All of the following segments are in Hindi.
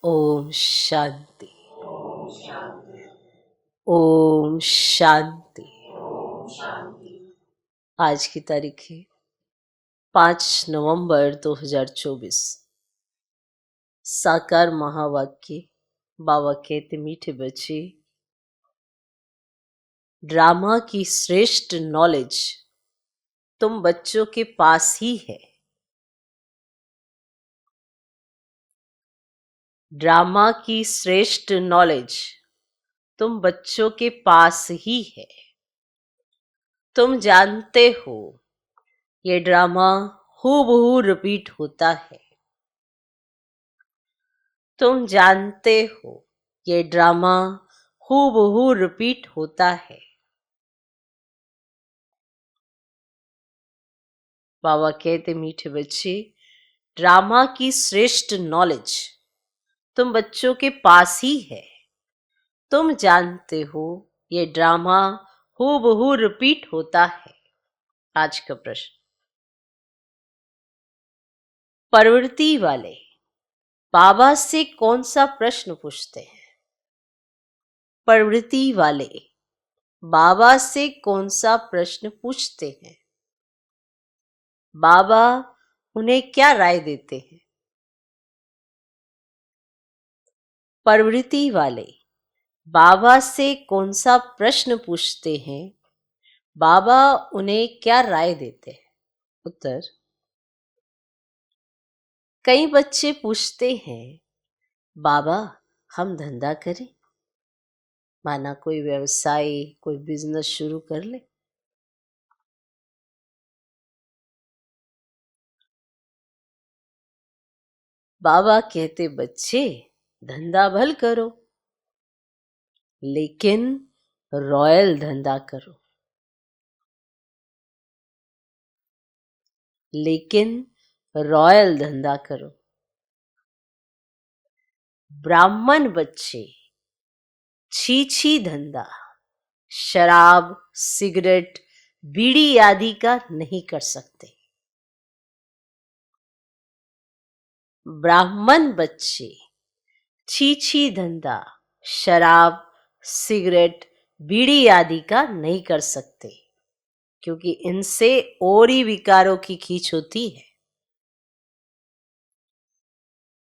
ओम शांति। ओम शांति। आज की तारीख है 5 नवंबर 2024। साकार महावाक्य। बाबा कहते मीठे बच्चे, ड्रामा की श्रेष्ठ नॉलेज तुम बच्चों के पास ही है। ड्रामा की श्रेष्ठ नॉलेज तुम बच्चों के पास ही है। तुम जानते हो ये ड्रामा हूबहू रिपीट होता है। तुम जानते हो ये ड्रामा हूबहू रिपीट होता है। बाबा कहते मीठे बच्चे, ड्रामा की श्रेष्ठ नॉलेज तुम बच्चों के पास ही है। तुम जानते हो ये ड्रामा हूबहू रिपीट होता है। आज का प्रश्न, प्रवृत्ति वाले बाबा से कौन सा प्रश्न पूछते हैं? प्रवृत्ति वाले बाबा से कौन सा प्रश्न पूछते हैं? बाबा उन्हें क्या राय देते हैं? प्रवृत्ति वाले बाबा से कौन सा प्रश्न पूछते हैं? बाबा उन्हें क्या राय देते हैं? उत्तर, कई बच्चे पूछते हैं, बाबा हम धंधा करें, माना कोई व्यवसाय, कोई बिजनेस शुरू कर ले। बाबा कहते, बच्चे धंधा भल करो, लेकिन रॉयल धंधा करो। लेकिन रॉयल धंधा करो। ब्राह्मण बच्चे छी धंधा, शराब, सिगरेट, बीड़ी आदि का नहीं कर सकते। ब्राह्मण बच्चे छी धंधा, शराब, सिगरेट, बीड़ी आदि का नहीं कर सकते, क्योंकि इनसे और ही विकारों की खींच होती है।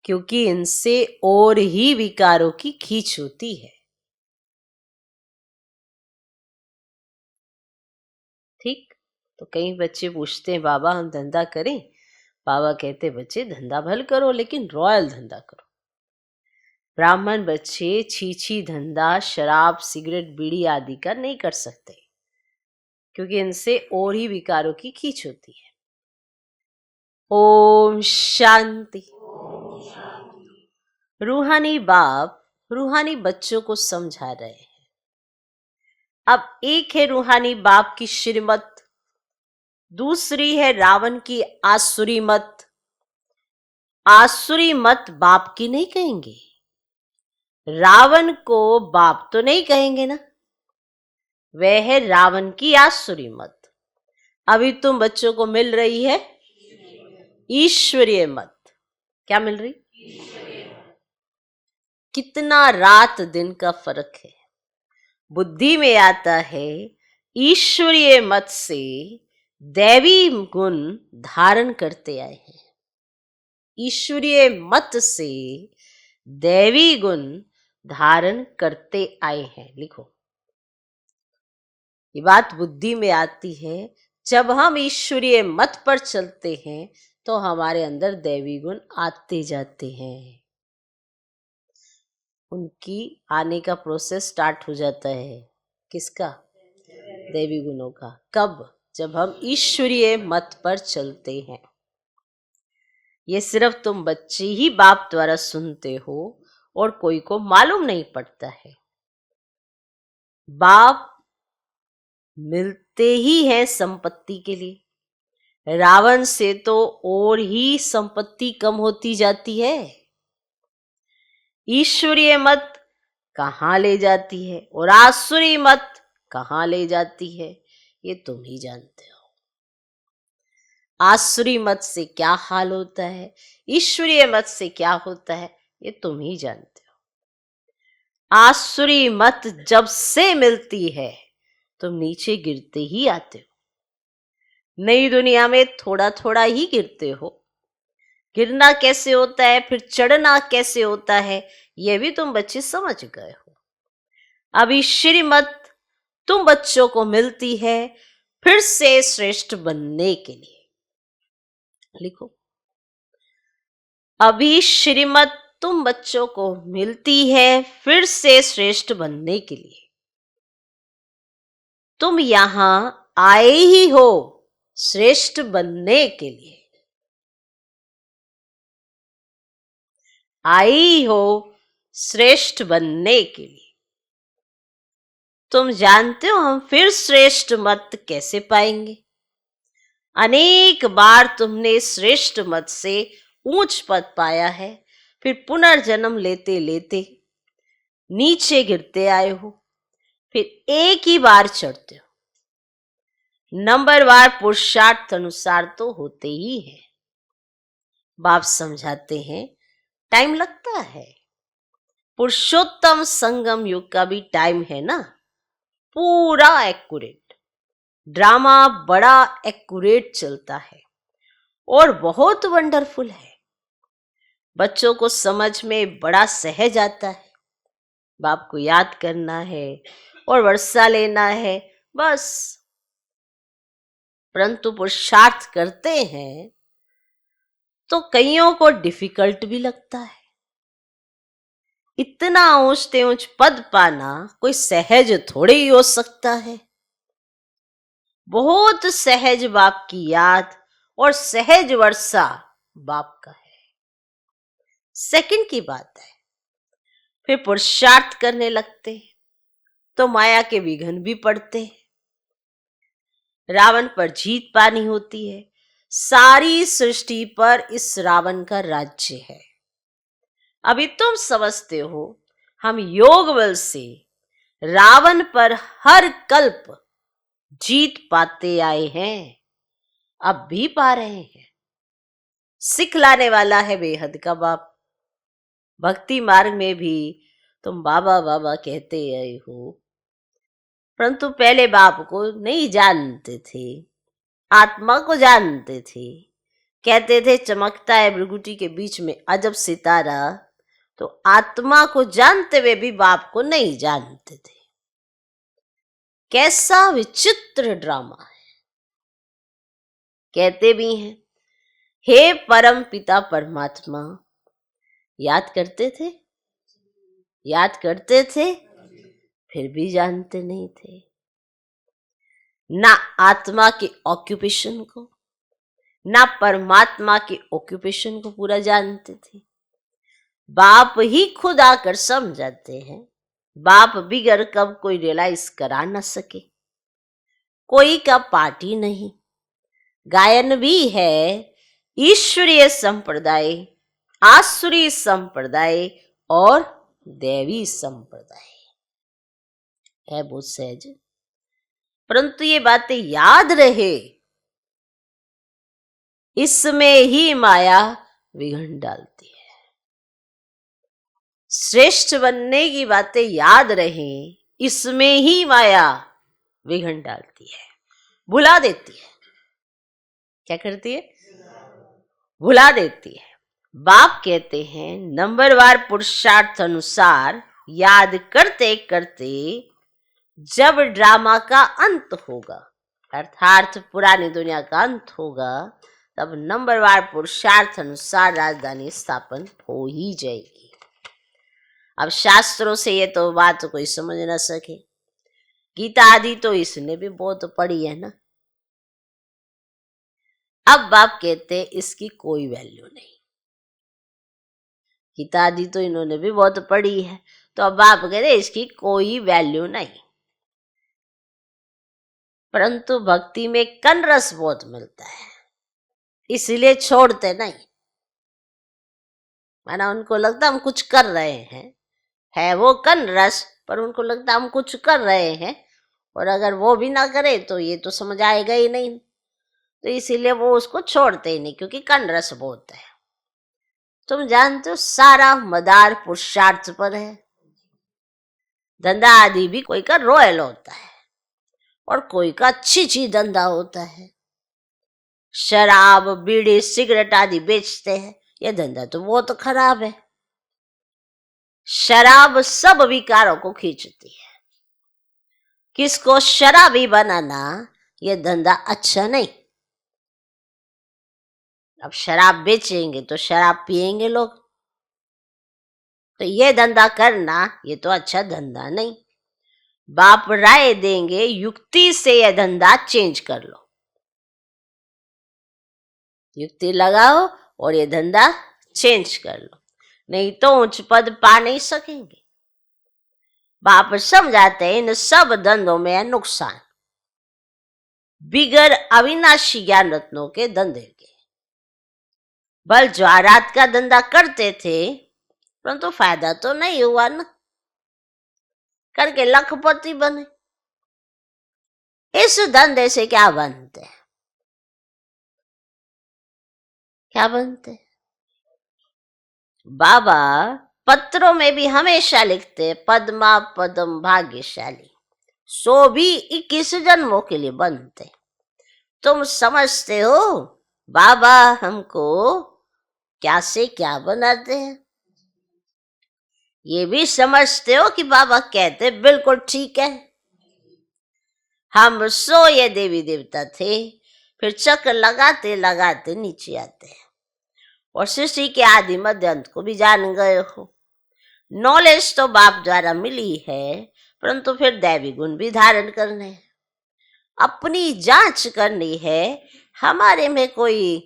क्योंकि इनसे और ही विकारों की खींच होती है। ठीक, तो कई बच्चे पूछते हैं, बाबा हम धंधा करें। बाबा कहते, बच्चे धंधा भल करो, लेकिन रॉयल धंधा करो। ब्राह्मण बच्चे छी धंधा, शराब, सिगरेट, बीड़ी आदि का नहीं कर सकते, क्योंकि इनसे और ही विकारों की खींच होती है। ओम शांति। रूहानी बाप रूहानी बच्चों को समझा रहे हैं। अब एक है रूहानी बाप की श्रीमत, दूसरी है रावण की आसुरी मत। आसुरी मत बाप की नहीं कहेंगे, रावण को बाप तो नहीं कहेंगे ना, वह है रावण की आसुरी मत। अभी तुम बच्चों को मिल रही है ईश्वरीय मत। क्या मिल रही? कितना रात दिन का फर्क है। बुद्धि में आता है ईश्वरीय मत से दैवी गुण धारण करते आए हैं। ईश्वरीय मत से दैवी गुण धारण करते आए हैं। लिखो, ये बात बुद्धि में आती है। जब हम ईश्वरीय मत पर चलते हैं तो हमारे अंदर दैवी गुण आते जाते हैं। उनकी आने का प्रोसेस स्टार्ट हो जाता है। किसका? दैवी गुणों का। कब? जब हम ईश्वरीय मत पर चलते हैं। ये सिर्फ तुम बच्चे ही बाप द्वारा सुनते हो और कोई को मालूम नहीं पड़ता है। बाप मिलते ही हैं संपत्ति के लिए। रावण से तो और ही संपत्ति कम होती जाती है। ईश्वरीय मत कहाँ ले जाती है और आसुरी मत कहाँ ले जाती है, ये तुम ही जानते हो। आसुरी मत से क्या हाल होता है, ईश्वरीय मत से क्या होता है, ये तुम ही जानते हो। आसुरी मत जब से मिलती है तुम नीचे गिरते ही आते हो। नई दुनिया में थोड़ा थोड़ा ही गिरते हो। गिरना कैसे होता है, फिर चढ़ना कैसे होता है, यह भी तुम बच्चे समझ गए हो। अभी श्रीमत तुम बच्चों को मिलती है फिर से श्रेष्ठ बनने के लिए। लिखो, अभी श्रीमत तुम बच्चों को मिलती है फिर से श्रेष्ठ बनने के लिए। तुम यहां आए ही हो श्रेष्ठ बनने के लिए। आई हो श्रेष्ठ बनने के लिए। तुम जानते हो हम फिर श्रेष्ठ मत कैसे पाएंगे? अनेक बार तुमने श्रेष्ठ मत से ऊंच पद पाया है, फिर पुनर्जन्म लेते लेते नीचे गिरते आए हो, फिर एक ही बार चढ़ते हो। नंबरवार पुरुषार्थ अनुसार तो होते ही है। बाप समझाते हैं टाइम लगता है। पुरुषोत्तम संगम युग का भी टाइम है ना, पूरा एक्यूरेट। ड्रामा बड़ा एक्यूरेट चलता है और बहुत वंडरफुल है। बच्चों को समझ में बड़ा सहज आता है। बाप को याद करना है और वर्षा लेना है बस। परंतु पुरुषार्थ करते हैं तो कईयों को डिफिकल्ट भी लगता है। इतना ऊंचते ऊंच पद पाना कोई सहज थोड़े ही हो सकता है। बहुत सहज बाप की याद और सहज वर्षा बाप का है। सेकंड की बात है, फिर पुरुषार्थ करने लगते हैं तो माया के विघ्न भी पड़ते हैं। रावण पर जीत पानी होती है। सारी सृष्टि पर इस रावण का राज्य है। अभी तुम समझते हो हम योग बल से रावण पर हर कल्प जीत पाते आए हैं, अब भी पा रहे हैं। सिखलाने वाला है बेहद का बाप। भक्ति मार्ग में भी तुम बाबा बाबा कहते आए हो, परंतु पहले बाप को नहीं जानते थे, आत्मा को जानते थे। कहते थे चमकता है भृगुटी के बीच में अजब सितारा, तो आत्मा को जानते हुए भी बाप को नहीं जानते थे। कैसा विचित्र ड्रामा है। कहते भी हैं हे परम पिता परमात्मा, याद करते थे, याद करते थे, फिर भी जानते नहीं थे। ना आत्मा के ऑक्यूपेशन को, ना परमात्मा के ऑक्यूपेशन को पूरा जानते थे। बाप ही खुद आकर समझाते हैं। बाप बिगर कब कोई रियलाइज करा न सके। कोई का पाठ ही नहीं। गायन भी है ईश्वरीय संप्रदाय, आसुरी संप्रदाय और दैवी संप्रदाय है। बहुत सहज, परंतु ये बातें याद रहे, इसमें ही माया विघ्न डालती है। श्रेष्ठ बनने की बातें याद रहे, इसमें ही माया विघ्न डालती है, भुला देती है। क्या करती है? भुला देती है। बाप कहते हैं नंबरवार पुरुषार्थ अनुसार याद करते करते जब ड्रामा का अंत होगा, अर्थात पुरानी दुनिया का अंत होगा, तब नंबरवार पुरुषार्थ अनुसार राजधानी स्थापन हो ही जाएगी। अब शास्त्रों से ये तो बात कोई समझ ना सके। गीता आदि तो इसने भी बहुत पढ़ी है ना। अब बाप कहते इसकी कोई वैल्यू नहीं। गीता आदि तो इन्होंने भी बहुत पढ़ी है, तो अब बाप कहते इसकी कोई वैल्यू नहीं। परंतु भक्ति में कन रस बहुत मिलता है, इसलिए छोड़ते नहीं। माना उनको लगता हम कुछ कर रहे हैं, है वो कन रस, पर उनको लगता हम कुछ कर रहे हैं, और अगर वो भी ना करे तो ये तो समझ आएगा ही नहीं, तो इसीलिए वो उसको छोड़ते ही नहीं, क्योंकि कन रस बहुत है। तुम जानते हो सारा मदार पुरुषार्थ पर है। धंधा आदि भी कोई का रॉयल होता है और कोई का अच्छी चीज धंधा होता है। शराब बीड़ी सिगरेट आदि बेचते हैं, यह धंधा तो बहुत खराब है। शराब सब विकारों को खींचती है। किसको शराबी बनाना यह धंधा अच्छा नहीं। अब शराब बेचेंगे तो शराब पिएंगे लोग, तो ये धंधा करना ये तो अच्छा धंधा नहीं। बाप राय देंगे युक्ति से यह धंधा चेंज कर लो, युक्ति लगाओ और ये धंधा चेंज कर लो, नहीं तो उच्च पद पा नहीं सकेंगे। बाप समझाते हैं इन सब धंधों में है नुकसान, बिगर अविनाशी ज्ञान रत्नों के धंधे के। बल ज्वारात का धंधा करते थे परंतु फायदा तो नहीं हुआ ना, करके लखपति बने। इस धंधे से क्या बनते हैं, क्या बनते? बाबा पत्रों में भी हमेशा लिखते पद्मा पदम भाग्यशाली, सो भी 21 जन्मों के लिए बनते। तुम समझते हो बाबा हमको क्या से क्या बनाते हैं? ये भी समझते हो कि बाबा कहते बिल्कुल ठीक है। हम सो ये देवी देवता थे, फिर चक्र लगाते लगाते नीचे आते हैं और सृष्टि के आदि मध्य अंत को भी जान गए हो। नॉलेज तो बाप द्वारा मिली है, परंतु फिर दैवी गुण भी धारण करने हैं, अपनी जांच करनी है। हमारे में कोई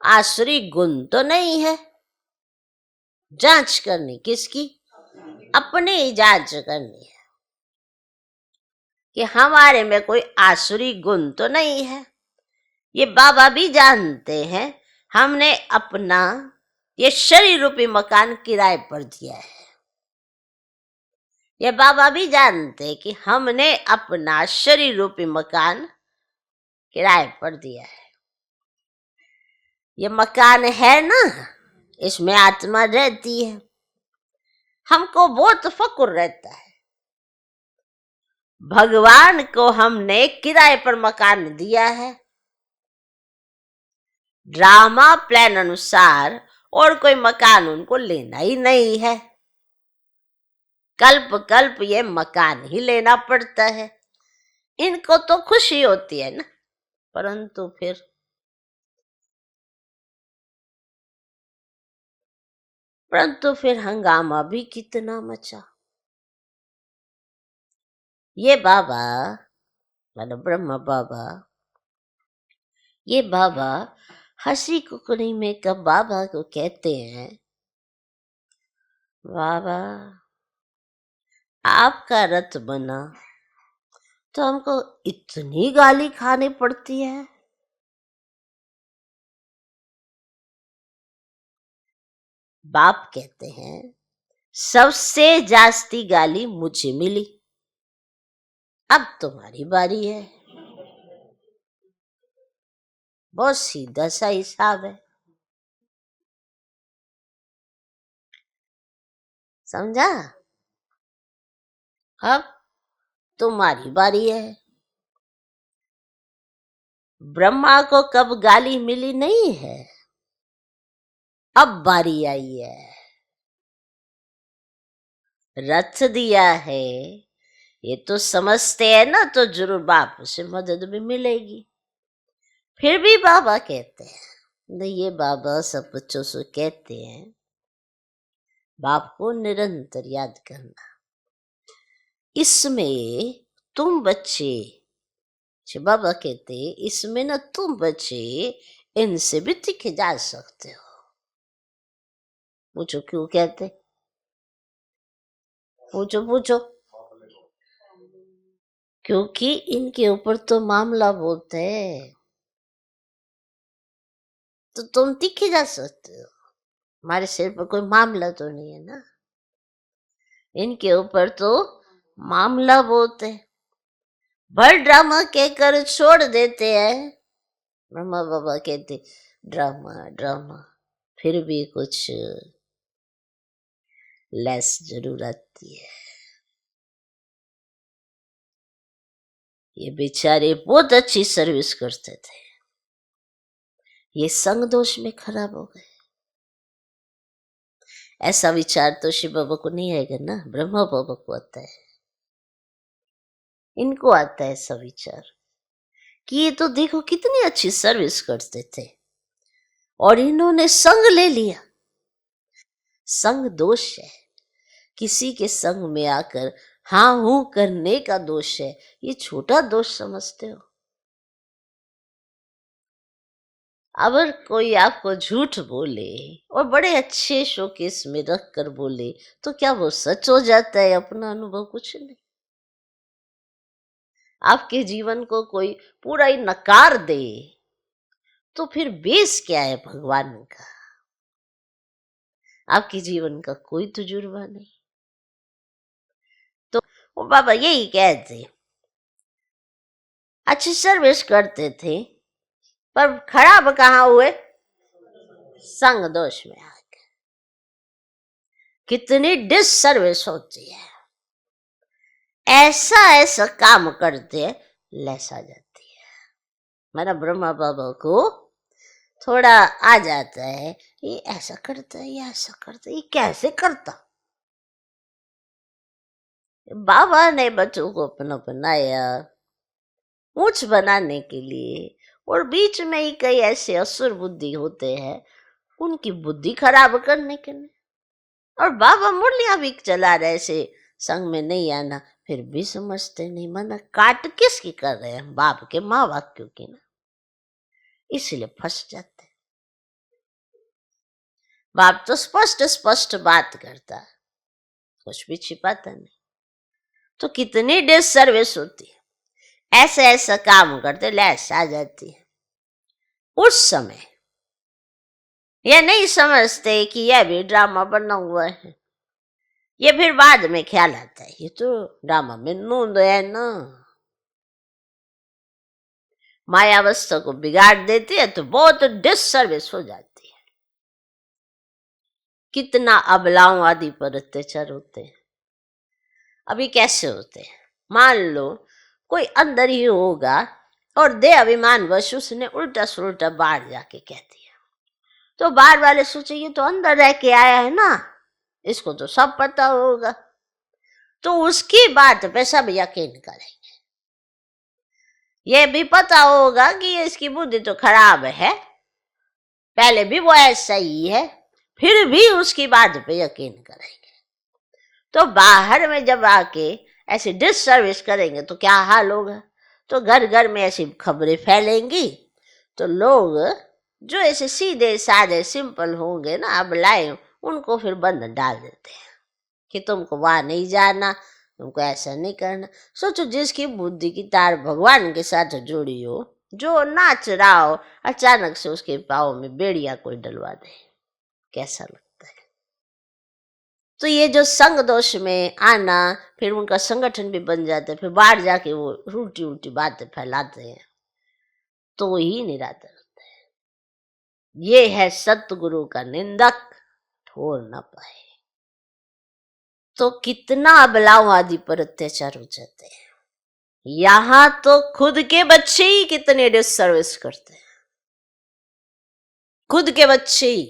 आसुरी गुण तो नहीं है। जांच करनी किसकी? अपनी ही जांच करनी है कि हमारे में कोई आसुरी गुण तो नहीं है। ये बाबा भी जानते हैं। हमने अपना ये शरीर रूपी मकान किराए पर दिया है। ये बाबा भी जानते हैं कि हमने अपना शरीर रूपी मकान किराए पर दिया है। ये मकान है ना, इसमें आत्मा रहती है। हमको बहुत फक्र रहता है, भगवान को हमने किराए पर मकान दिया है। ड्रामा प्लान अनुसार और कोई मकान उनको लेना ही नहीं है। कल्प कल्प ये मकान ही लेना पड़ता है। इनको तो खुशी होती है ना, परंतु फिर हंगामा भी कितना मचा। ये बाबा मतलब ब्रह्मा बाबा, ये बाबा हंसी कुकड़ी में कब बाबा को कहते हैं, बाबा आपका रथ बना तो हमको इतनी गाली खानी पड़ती है। बाप कहते हैं सबसे जास्ती गाली मुझे मिली, अब तुम्हारी बारी है। बहुत सीधा सा हिसाब है, समझा? अब तुम्हारी बारी है। ब्रह्मा को कब गाली मिली नहीं है, अब बारी आई है। रथ दिया है ये तो समझते हैं ना, तो जरूर बाप से मदद भी मिलेगी। फिर भी बाबा कहते हैं नहीं, ये बाबा सब बच्चों से कहते हैं बाप को निरंतर याद करना। इसमें तुम बच्चे, बाबा कहते इसमें ना तुम बच्चे इनसे भी तीखे जा सकते हो। पूछो क्यों कहते? पूछो क्योंकि इनके ऊपर तो मामला बोलते हैं, तो तुम तीखे जा सकते हो। हमारे सिर पर कोई मामला तो नहीं है ना, इनके ऊपर तो मामला बोलते हैं। भर ड्रामा कहकर छोड़ देते हैं। ब्रह्मा बाबा कहते ड्रामा ड्रामा, फिर भी कुछ लेस जरूर आती है। ये बेचारे बहुत अच्छी सर्विस करते थे, ये संग दोष में खराब हो गए। ऐसा विचार तो शिव बाबा को नहीं आएगा ना, ब्रह्मा बाबा को आता है। इनको आता है ऐसा विचार कि ये तो देखो कितनी अच्छी सर्विस करते थे और इन्होंने संग ले लिया। संग दोष है, किसी के संग में आकर हाँ हूं करने का दोष है। ये छोटा दोष समझते हो? अगर कोई आपको झूठ बोले और बड़े अच्छे शोकेस में रख कर बोले तो क्या वो सच हो जाता है? अपना अनुभव कुछ नहीं। आपके जीवन को कोई पूरा ही नकार दे तो फिर बेस क्या है भगवान का? आपके जीवन का कोई तजुर्बा नहीं। तो वो बाबा यही कहते, अच्छी सर्विस करते थे पर खराब कहाँ हुए? संग दोष में आके। कितनी डिसर्विस होती है, ऐसा ऐसा काम करते हैं, लेस आ जाती है। मेरा ब्रह्मा बाबा को थोड़ा आ जाता है, ये ऐसा करता है, ये ऐसा करता है, ये कैसे करता? बाबा ने बच्चों को अपना बनाया ऊंच बनाने के लिए, और बीच में ही कई ऐसे असुर बुद्धि होते हैं उनकी बुद्धि खराब करने के लिए। और बाबा मुरलियां भी चला रहे ऐसे संग में नहीं आना, फिर भी समझते नहीं। मना काट किसकी कर रहे हैं? बाप के माँ वाक्यों की ना, इसलिए फंस जाते। बाप तो स्पष्ट स्पष्ट बात करता है, कुछ भी छिपाता नहीं। तो कितनी डिसर्विस होती है, ऐसे ऐसा काम करते, लैस आ जाती है। उस समय ये नहीं समझते कि यह भी ड्रामा बना हुआ है। ये फिर बाद में ख्याल आता है, ये तो ड्रामा में नूंद है ना, मायावस्था को बिगाड़ देती है तो बहुत डिसर्विस हो जाती है। कितना अबलाओं आदि पर अत्याचार होते हैं। अभी कैसे होते हैं? मान लो कोई अंदर ही होगा और दे अभिमान वश उसने उल्टा सुल्टा बाहर जाके कह दिया, तो बाहर वाले सोचे ये तो अंदर रह के आया है ना, इसको तो सब पता होगा, तो उसकी बात पे सब यकीन करेंगे। ये भी पता होगा कि ये इसकी बुद्धि तो खराब है, पहले भी वो ऐसा ही है, फिर भी उसकी बात पे यकीन करेंगे। तो बाहर में जब आके ऐसे डिसर्विस करेंगे तो क्या हाल होगा? तो घर घर में ऐसी खबरें फैलेंगी, तो लोग जो ऐसे सीधे साधे सिंपल होंगे ना, अब लाए, उनको फिर बंधन डाल देते हैं कि तुमको वहां नहीं जाना, तुमको ऐसा नहीं करना। सोचो जिसकी बुद्धि की तार भगवान के साथ जुड़ी हो, जो नाच रहा हो, अचानक से उसके पाँव में बेड़िया कोई डलवा दे, कैसा लगता है? तो ये जो संग दोष में आना, फिर उनका संगठन भी बन जाता है, फिर बाहर जाके वो उल्टी उल्टी बातें फैलाते हैं, तो ही निरादर होता है। ये है सतगुरु का निंदक, ठोर न पाए। तो कितना अबलाओं आदि पर अत्याचार हो जाते हैं। यहां तो खुद के बच्चे ही कितने डिसर्विस करते हैं, खुद के बच्चे ही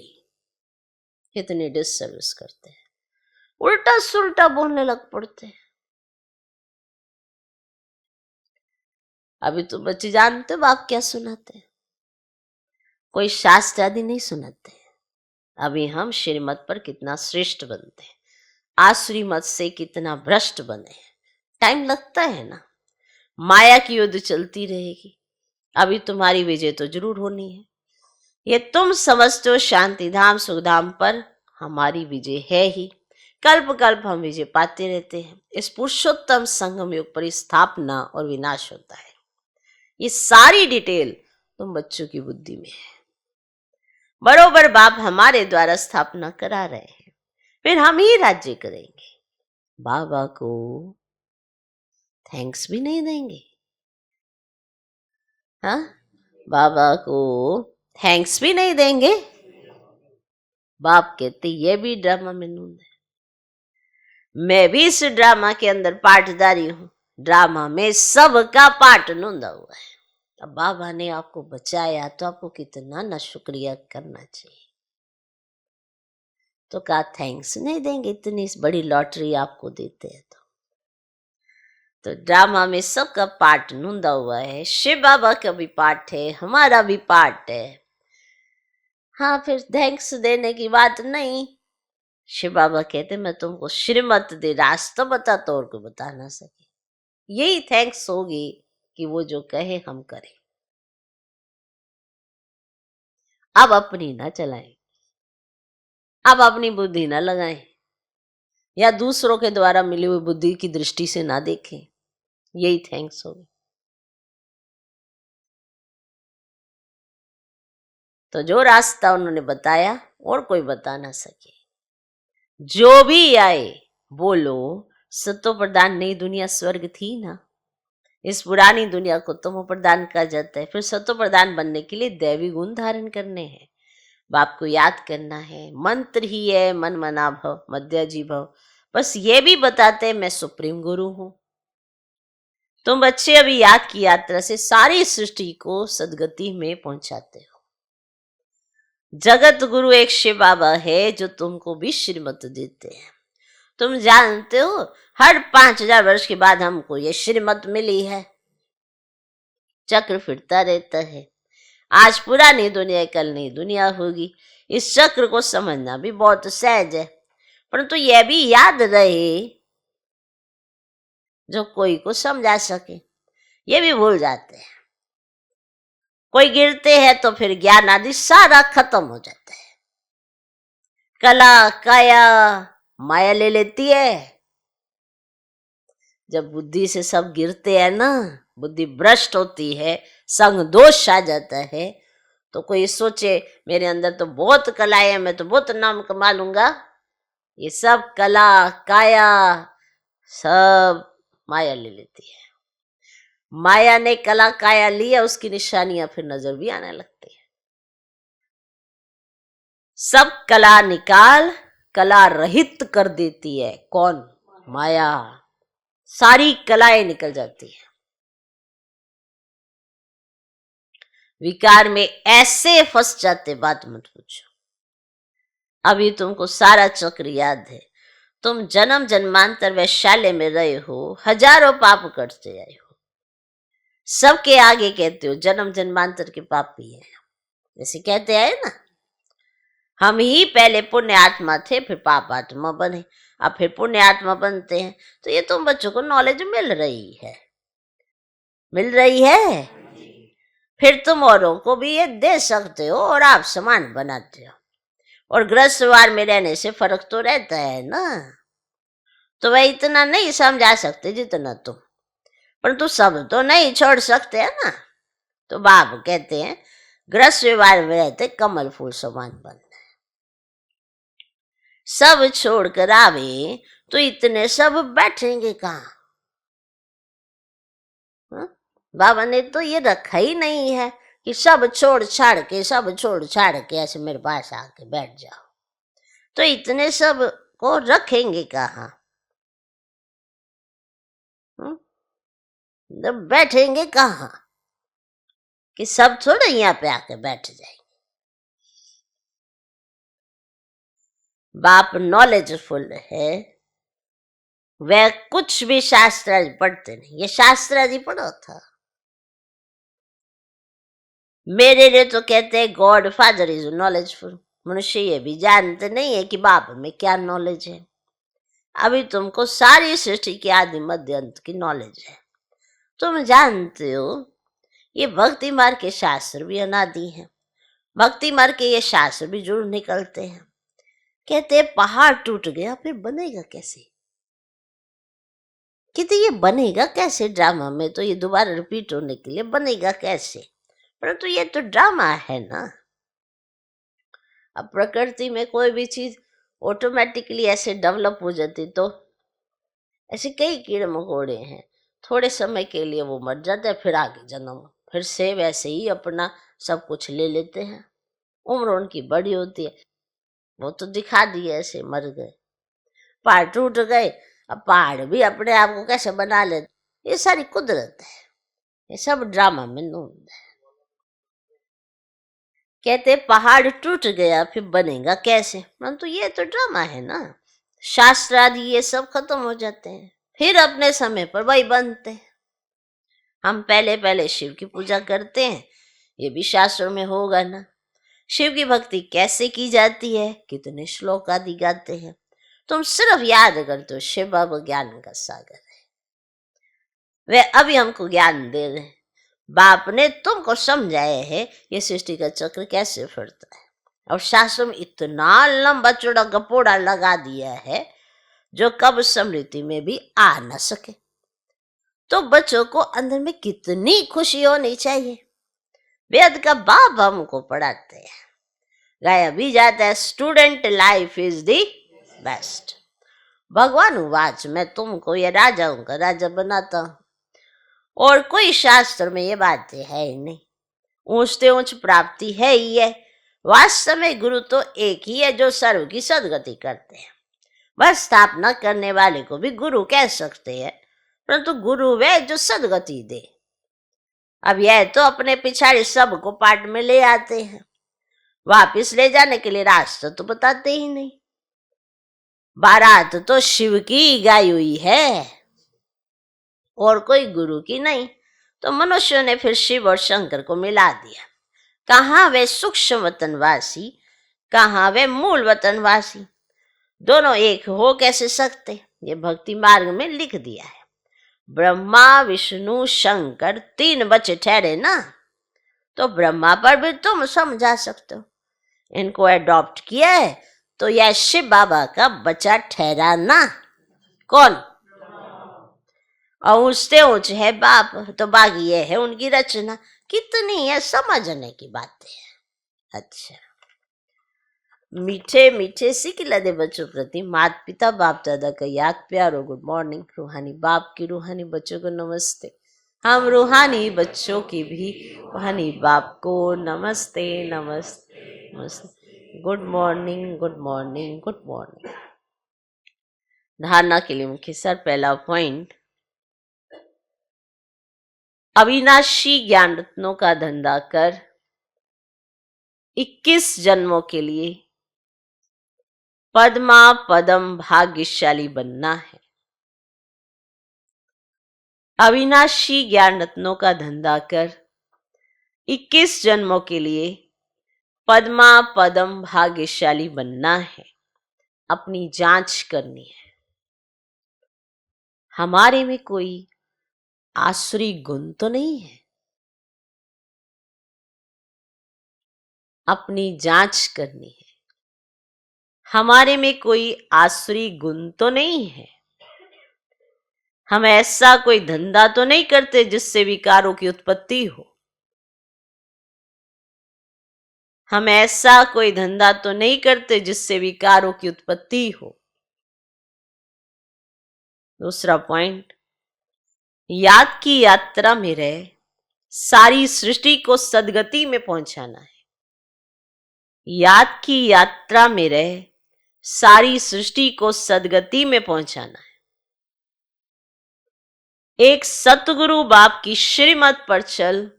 कितने डिसर्विस करते हैं, उल्टा सुल्टा बोलने लग पड़ते हैं। अभी तो बच्चे जानते बाप क्या सुनाते हैं, कोई शास्त्र आदि नहीं सुनाते। अभी हम श्रीमत पर कितना श्रेष्ठ बनते हैं, आसुरी मत से कितना भ्रष्ट बने। टाइम लगता है ना, माया की युद्ध चलती रहेगी। अभी तुम्हारी विजय तो जरूर होनी है। ये तुम समझते हो शांति धाम सुखधाम पर, हमारी विजय है ही। कल्प कल्प हम विजय पाते रहते हैं। इस पुरुषोत्तम संगम युग पर स्थापना और विनाश होता है। ये सारी डिटेल तुम बच्चों की बुद्धि में है। बरोबर बाप हमारे द्वारा स्थापना करा रहे हैं, फिर हम ही राज्य करेंगे। बाबा को थैंक्स भी नहीं देंगे? हाँ, बाबा को थैंक्स भी नहीं देंगे। बाप कहते ये भी ड्रामा में नूंद है, मैं भी इस ड्रामा के अंदर पार्टदारी हूं, ड्रामा में सबका पार्ट नूंदा हुआ है। अब बाबा ने आपको बचाया तो आपको कितना ना शुक्रिया करना चाहिए। तो कहा थैंक्स नहीं देंगे, इतनी बड़ी लॉटरी आपको देते हैं तो ड्रामा में सबका पार्ट नूंदा हुआ है, शिव बाबा का भी पार्ट है, हमारा भी पार्ट है। हाँ, फिर थैंक्स देने की बात नहीं। शिव बाबा कहते मैं तुमको श्रीमत दे रास्ता बताता और को बता ना सके, यही थैंक्स होगी कि वो जो कहे हम करें। अब अपनी ना चलाएं, अब अपनी बुद्धि ना लगाएं, या दूसरों के द्वारा मिली हुई बुद्धि की दृष्टि से ना देखें, यही थैंक्स होगी। तो जो रास्ता उन्होंने बताया और कोई बता ना सके, जो भी आए बोलो सतो प्रधान नई दुनिया स्वर्ग थी ना, इस पुरानी दुनिया को तमो प्रदान कहा जाता है। फिर सतो प्रदान बनने के लिए दैवी गुण धारण करने हैं, बाप को याद करना है, मंत्र ही है मन मना भव मध्याजी भव, बस ये भी बताते हैं मैं सुप्रीम गुरु हूं। तुम बच्चे अभी याद की यात्रा से सारी सृष्टि को सदगति में पहुंचाते हो। जगत गुरु एक शिव बाबा है जो तुमको भी श्रीमत देते हैं। तुम जानते हो हर 5000 वर्ष के बाद हमको ये श्रीमत मिली है, चक्र फिरता रहता है। आज पुरानी दुनिया कल नई दुनिया होगी, इस चक्र को समझना भी बहुत सहज है, परंतु यह भी याद रहे जो कोई को समझा सके, ये भी भूल जाते हैं। कोई गिरते हैं तो फिर ज्ञान आदि सारा खत्म हो जाता है, कला काया माया ले लेती है। जब बुद्धि से सब गिरते हैं ना, बुद्धि भ्रष्ट होती है, संग दोष आ जाता है, तो कोई सोचे मेरे अंदर तो बहुत कलाएं है, मैं तो बहुत नाम कमा लूंगा, ये सब कला काया सब माया ले लेती है। माया ने कला काया लिया, उसकी निशानियां फिर नजर भी आने लगती है। सब कला निकाल कला रहित कर देती है, कौन? माया। सारी कलाएं निकल जाती है। विकार में ऐसे फंस जाते, बात मत पूछो। अभी तुमको सारा चक्र याद है, तुम जन्म जन्मांतर वैशाल्य में रहे हो, हजारों पाप करते आए हो, सबके आगे कहते हो जन्म जन्मांतर के पापी है, जैसे कहते आए ना, हम ही पहले पुण्य आत्मा थे फिर पाप आत्मा बने, अब फिर पुण्य आत्मा बनते हैं। तो ये तुम बच्चों को नॉलेज मिल रही है, मिल रही है, फिर तुम औरों को भी ये दे सकते हो और आप समान बनाते हो। और गृहस्वार में रहने से फर्क तो रहता है ना, तो वह इतना नहीं समझा सकते जितना तुम, परंतु सब तो नहीं छोड़ सकते है ना। तो बाप कहते हैं गृहस्थ व्यवहार में रहते कमल फूल समान बनना है, सब छोड़कर आवे तो इतने सब बैठेंगे कहाँ? बाबा ने तो ये रखा ही नहीं है कि सब छोड़ छाड़ के, सब छोड़ छाड़ के ऐसे मेरे पास आके बैठ जाओ, तो इतने सब को रखेंगे कहाँ? बैठेंगे कहाँ कि सब थोड़े यहाँ पे आके बैठ जाएंगे। बाप नॉलेजफुल है, वह कुछ भी शास्त्रादि पढ़ते नहीं, ये शास्त्रादि पढ़ा था। मेरे लिए तो कहते हैं गॉड फादर इज नॉलेजफुल। मनुष्य ये भी जानते नहीं है कि बाप में क्या नॉलेज है। अभी तुमको सारी सृष्टि के आदि मध्य अंत की नॉलेज है। तुम जानते हो ये भक्ति मार्ग के शास्त्र भी अनादि हैं, भक्ति मार्ग के ये शास्त्र भी जुड़ निकलते हैं। कहते पहाड़ टूट गया फिर बनेगा कैसे? कहते ये बनेगा कैसे? ड्रामा में तो ये दोबारा रिपीट होने के लिए बनेगा कैसे? परंतु ये तो ड्रामा है ना। अब प्रकृति में कोई भी चीज ऑटोमेटिकली ऐसे डेवलप हो जाती, तो ऐसे कई कीड़े मकोड़े हैं, थोड़े समय के लिए वो मर जाते हैं, फिर आगे जन्म फिर से वैसे ही अपना सब कुछ ले लेते हैं, उम्र उनकी बड़ी होती है। वो तो दिखा दिए ऐसे मर गए, पहाड़ टूट गए। अब पहाड़ भी अपने आप को कैसे बना लेते, ये सारी कुदरत है, ये सब ड्रामा में नूंद है। कहते पहाड़ टूट गया फिर बनेगा कैसे, मन तो ये तो ड्रामा है ना। शास्त्र आदि ये सब खत्म हो जाते हैं, फिर अपने समय पर वही बनते हैं। हम पहले पहले शिव की पूजा करते हैं, ये भी शास्त्रों में होगा ना। शिव की भक्ति कैसे की जाती है, कितने श्लोक आदि गाते हैं। तुम सिर्फ याद करते हो शिव बाबा ज्ञान का सागर है, वे अभी हमको ज्ञान दे रहे हैं। बाप ने तुमको समझाया है ये सृष्टि का चक्र कैसे फिरता है, और शास्त्र में इतना लंबा चौड़ा गपोड़ा लगा दिया है जो कब स्मृति में भी आ न सके। तो बच्चों को अंदर में कितनी खुशी होनी चाहिए। वेद का बाप हमको पढ़ाते हैं, गाया भी जाता है, student life is the best. भगवान वाच मैं तुमको ये राजाओं का राजा बनाता हूं, और कोई शास्त्र में ये बातें है ही नहीं। ऊंचते ऊंच प्राप्ति है ही है। वास्तव में गुरु तो एक ही है जो सर्व की सदगति करते हैं। बस स्थापना करने वाले को भी गुरु कह सकते हैं, परंतु गुरु वे जो सदगति दे। अब यह तो अपने पिछाड़ी सबको पाठ में ले आते हैं, वापिस ले जाने के लिए रास्ता तो बताते ही नहीं। बारात तो शिव की गाई हुई है और कोई गुरु की नहीं, तो मनुष्यों ने फिर शिव और शंकर को मिला दिया। कहाँ वे सूक्ष्म वतनवासी, कहाँ वे मूल वतनवासी, दोनों एक हो कैसे सकते। ये भक्ति मार्ग में लिख दिया है। ब्रह्मा विष्णु शंकर तीन बच्चे ठहरे ना, तो ब्रह्मा पर भी तुम समझा सकते हो। इनको एडॉप्ट किया है तो यह शिव बाबा का बच्चा ठहरा ना। कौन? और ऊंचते ऊंच है बाप, तो बाकी ये है उनकी रचना। कितनी है समझने की बातें हैं। अच्छा, मीठे मीठे सिखला दे बच्चों प्रति माता पिता बाप दादा का याद प्यार और गुड मॉर्निंग। रूहानी बाप की रूहानी बच्चों को नमस्ते। हम रूहानी बच्चों की भी रूहानी बाप को नमस्ते नमस्ते नमस्ते। Good morning good morning good morning. धारणा के लिए मुख्य सर पहला पॉइंट, अविनाशी ज्ञान रत्नों का धंधा कर 21 जन्मों के लिए पद्मा पदम भाग्यशाली बनना है। अविनाशी ज्ञान रत्नों का धंधा कर 21 जन्मों के लिए पद्मा पदम भाग्यशाली बनना है। अपनी जांच करनी है। हमारे में कोई आसुरी गुण तो नहीं है। अपनी जांच करनी है। हमारे में कोई आसुरी गुण तो नहीं है। हम ऐसा कोई धंधा तो नहीं करते जिससे विकारों की उत्पत्ति हो। हम ऐसा कोई धंधा तो नहीं करते जिससे विकारों की उत्पत्ति हो। दूसरा पॉइंट, याद की यात्रा में रह सारी सृष्टि को सदगति में पहुंचाना है। याद की यात्रा में रह सारी सृष्टि को सदगति में पहुंचाना है। एक सतगुरु बाप की श्रीमत पर चल,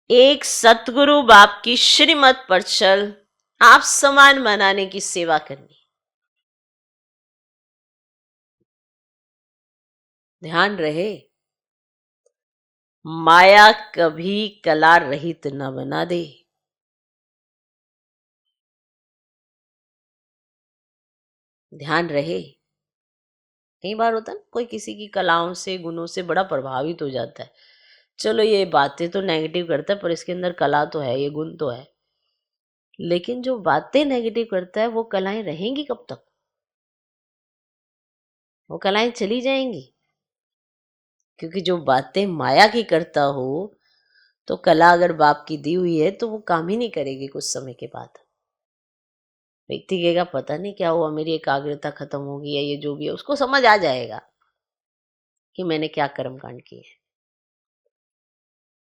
एक सतगुरु बाप की श्रीमत पर चल, आप समान बनाने की सेवा करनी। ध्यान रहे, माया कभी कला रहित न बना दे। ध्यान रहे, कई बार होता है ना, कोई किसी की कलाओं से गुणों से बड़ा प्रभावित हो जाता है। चलो ये बातें तो नेगेटिव करता है पर इसके अंदर कला तो है, ये गुण तो है। लेकिन जो बातें नेगेटिव करता है वो कलाएं रहेंगी कब तक? वो कलाएं चली जाएंगी। क्योंकि जो बातें माया की करता हो तो कला अगर बाप की दी हुई है तो वो काम ही नहीं करेगी कुछ समय के बाद। व्यक्ति कहेगा पता नहीं क्या हुआ, मेरी एकाग्रता खत्म हो गई है, ये जो भी है उसको समझ आ जाएगा कि मैंने क्या कर्म कांड किए।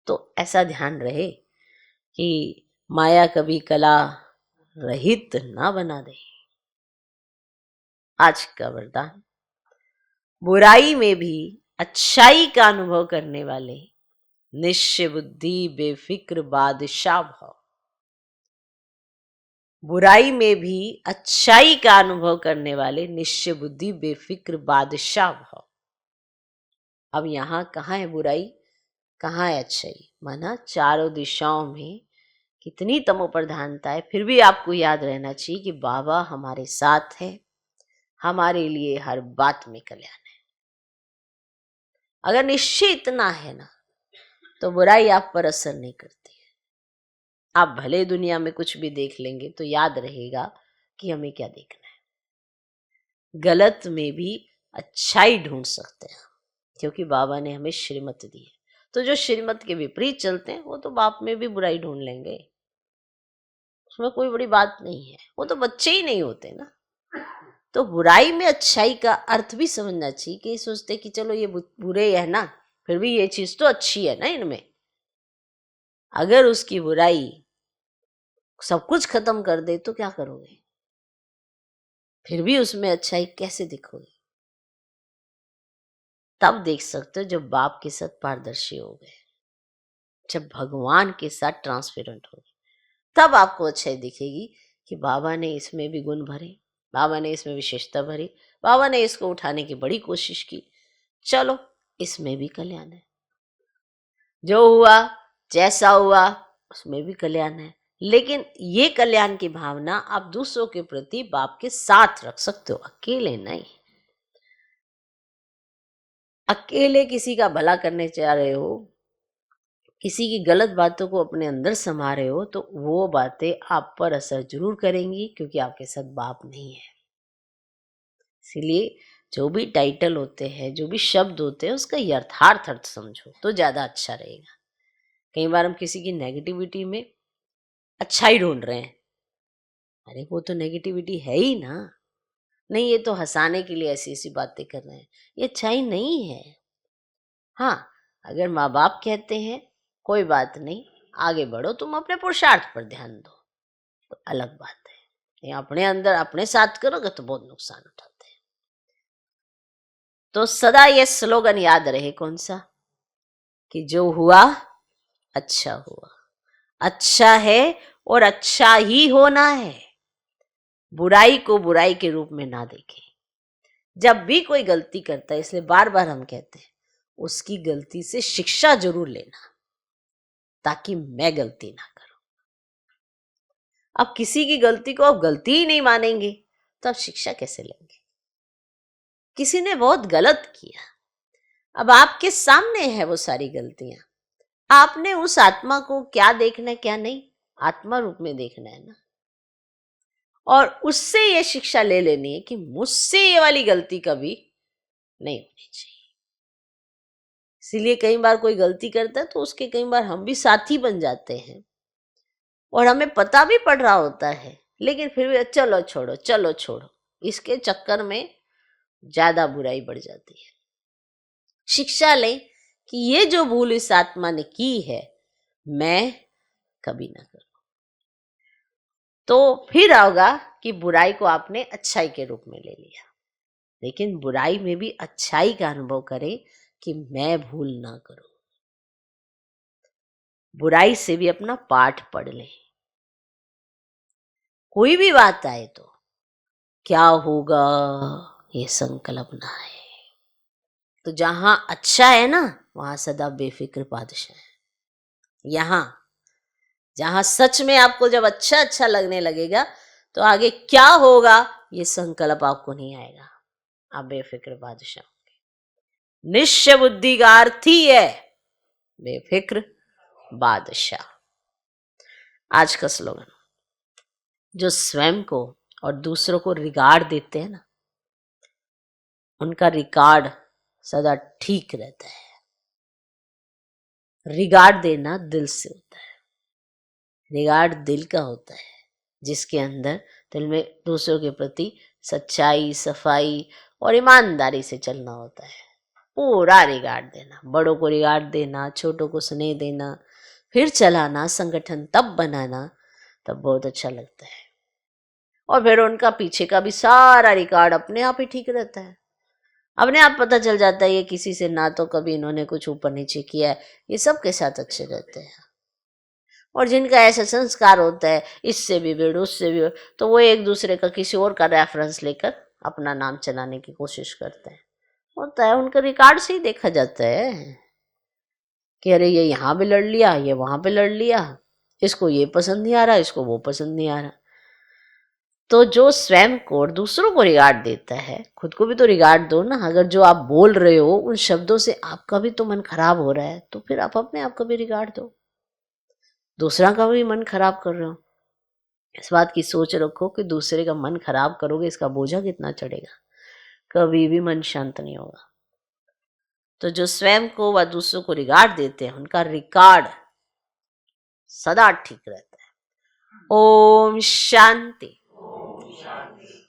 तो ऐसा ध्यान रहे कि माया कभी कला रहित ना बना दे। आज का वरदान, बुराई में भी अच्छाई का अनुभव करने वाले निश्चय बुद्धि बेफिक्र बादशाह भव। बुराई में भी अच्छाई का अनुभव करने वाले निश्चय बुद्धि बेफिक्र बादशाह भव। अब यहां कहाँ है बुराई, कहाँ है अच्छाई? माना चारों दिशाओं में कितनी तमो प्रधानता है, फिर भी आपको याद रहना चाहिए कि बाबा हमारे साथ है, हमारे लिए हर बात में कल्याण है। अगर निश्चय इतना है ना, तो बुराई आप पर असर नहीं करती है। आप भले दुनिया में कुछ भी देख लेंगे तो याद रहेगा कि हमें क्या देखना है। गलत में भी अच्छाई ढूंढ सकते हैं, क्योंकि बाबा ने हमें श्रीमत दी है। तो जो श्रीमत के विपरीत चलते हैं वो तो बाप में भी बुराई ढूंढ लेंगे, उसमें कोई बड़ी बात नहीं है, वो तो बच्चे ही नहीं होते ना। तो बुराई में अच्छाई का अर्थ भी समझना चाहिए कि सोचते कि चलो ये बुरे है ना, फिर भी ये चीज तो अच्छी है ना इनमें। अगर उसकी बुराई सब कुछ खत्म कर दे तो क्या करोगे? फिर भी उसमें अच्छाई कैसे दिखोगे? तब देख सकते हो जब बाप के साथ पारदर्शी हो गए, जब भगवान के साथ ट्रांसपेरेंट हो गए, तब आपको अच्छाई दिखेगी कि बाबा ने इसमें भी गुण भरे, बाबा ने इसमें विशेषता भरी, बाबा ने इसको उठाने की बड़ी कोशिश की, चलो इसमें भी कल्याण है। जो हुआ जैसा हुआ उसमें भी कल्याण है। लेकिन ये कल्याण की भावना आप दूसरों के प्रति बाप के साथ रख सकते हो, अकेले नहीं। अकेले किसी का भला करने चाह रहे हो, किसी की गलत बातों को अपने अंदर समा रहे हो, तो वो बातें आप पर असर जरूर करेंगी, क्योंकि आपके साथ बाप नहीं है। इसीलिए जो भी टाइटल होते हैं, जो भी शब्द होते हैं, उसका यथार्थ अर्थ समझो तो ज्यादा अच्छा रहेगा। कई बार हम किसी की नेगेटिविटी में अच्छाई ढूंढ रहे हैं, अरे वो तो नेगेटिविटी है ही ना, नहीं ये तो हंसाने के लिए ऐसी ऐसी बातें कर रहे हैं, ये अच्छाई नहीं है। हाँ, अगर माँ बाप कहते हैं कोई बात नहीं, आगे बढ़ो, तुम अपने पुरुषार्थ पर ध्यान दो, तो अलग बात है। ये अपने अंदर अपने साथ करोगे तो बहुत नुकसान उठाते हैं। तो सदा ये स्लोगन याद रहे, कौन सा? कि जो हुआ अच्छा हुआ, अच्छा है और अच्छा ही होना है। बुराई को बुराई के रूप में ना देखें। जब भी कोई गलती करता है, इसलिए बार बार हम कहते हैं उसकी गलती से शिक्षा जरूर लेना, ताकि मैं गलती ना करूं। अब किसी की गलती को आप गलती ही नहीं मानेंगे तो आप शिक्षा कैसे लेंगे? किसी ने बहुत गलत किया, अब आपके सामने है वो सारी गलतियां, आपने उस आत्मा को क्या देखना है क्या नहीं, आत्मा रूप में देखना है ना, और उससे ये शिक्षा ले लेनी है कि मुझसे ये वाली गलती कभी नहीं होनी चाहिए। इसीलिए कई बार कोई गलती करता है तो उसके कई बार हम भी साथी बन जाते हैं, और हमें पता भी पड़ रहा होता है, लेकिन फिर भी चलो छोड़ो चलो छोड़ो, इसके चक्कर में ज्यादा बुराई बढ़ जाती है। शिक्षा लें कि ये जो भूल इस आत्मा ने की है, मैं कभी ना करूं। तो फिर होगा कि बुराई को आपने अच्छाई के रूप में ले लिया, लेकिन बुराई में भी अच्छाई का अनुभव करें कि मैं भूल ना करूं। बुराई से भी अपना पाठ पढ़ लें। कोई भी बात आए तो क्या होगा ये संकल्प ना है। तो जहां अच्छा है ना, वहां सदा बेफिक्र बादशाह है। यहां जहां सच में आपको जब अच्छा अच्छा लगने लगेगा, तो आगे क्या होगा ये संकल्प आपको नहीं आएगा, आप बेफिक्र बादशाह होंगे। निश्चय बुद्धि का अर्थ ही है बेफिक्र बादशाह। आज का स्लोगन, जो स्वयं को और दूसरों को रिगार्ड देते हैं ना, उनका रिकॉर्ड सदा ठीक रहता है। रिगार्ड देना दिल से होता है, रिगार्ड दिल का होता है, जिसके अंदर दिल में दूसरों के प्रति सच्चाई, सफाई और ईमानदारी से चलना होता है। पूरा रिगार्ड देना, बड़ों को रिगार्ड देना, छोटों को स्नेह देना, फिर चलाना, संगठन तब बनाना तब बहुत अच्छा लगता है। और फिर उनका पीछे का भी सारा रिकॉर्ड अपने आप ही ठीक रहता है, अपने आप पता चल जाता है ये किसी से ना तो कभी इन्होंने कुछ ऊपर नीचे किया है, ये सबके साथ अच्छे रहते हैं। और जिनका ऐसा संस्कार होता है, इससे भी बिगड़ उससे भी, तो वो एक दूसरे का किसी और का रेफरेंस लेकर अपना नाम चलाने की कोशिश करते हैं। होता है, उनका रिकॉर्ड से ही देखा जाता है कि अरे ये यहाँ भी लड़ लिया, ये वहां पे लड़ लिया, इसको ये पसंद नहीं आ रहा, इसको वो पसंद नहीं आ रहा। तो जो स्वयं को और दूसरों को रिगार्ड देता है, खुद को भी तो रिगार्ड दो ना। अगर जो आप बोल रहे हो उन शब्दों से आपका भी तो मन खराब हो रहा है, तो फिर आप अपने आप को भी रिगार्ड दो, दूसरा का भी मन खराब कर रहे हो। इस बात की सोच रखो कि दूसरे का मन खराब करोगे, इसका बोझा कितना चढ़ेगा, कभी भी मन शांत नहीं होगा। तो जो स्वयं को व दूसरों को रिगार्ड देते हैं, उनका रिकॉर्ड सदा ठीक रहता है। ओम शांति।